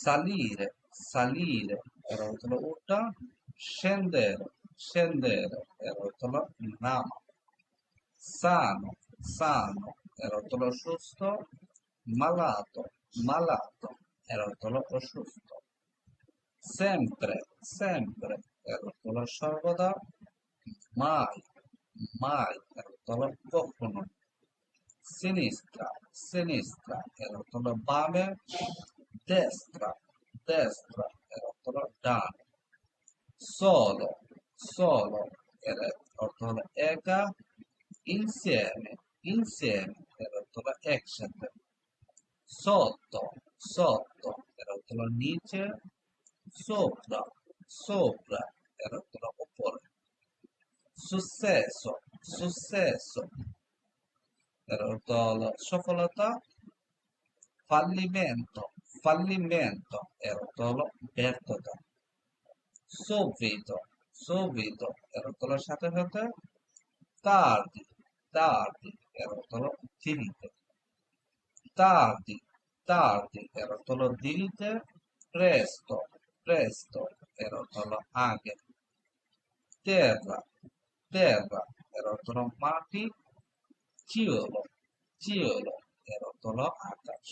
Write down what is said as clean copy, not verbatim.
salire, salire, era হলো ওটা, scendere, scendere, era হলো নামা, sano, sano, era হলো সুস্থ, malato, malato, era হলো অসুস্থ, sempre, sempre, era হলো সর্বদা, mai, mai, era হলো কখনো, sinistra, sinistra, era হলো বামে, destra, destra, era হলো ডান, solo, solo, era হলো একা, insieme, insieme, era হলো একসাথে, sotto, sotto, era হলো নিচে, sopra, sopra, era হলো উপরে, successo, successo, era হলো সফলতা, fallimento, fallimento, era হলো ব্যর্থতা, subito, subito, era হলো সাথে সাথে, tardi, tardi, era হলো ধীরে, tardi, tardi, era হলো দেরিতে, presto, presto, era হলো আগে, terra, terra, era হলো মাটি, cielo, cielo, era হলো আকাশ।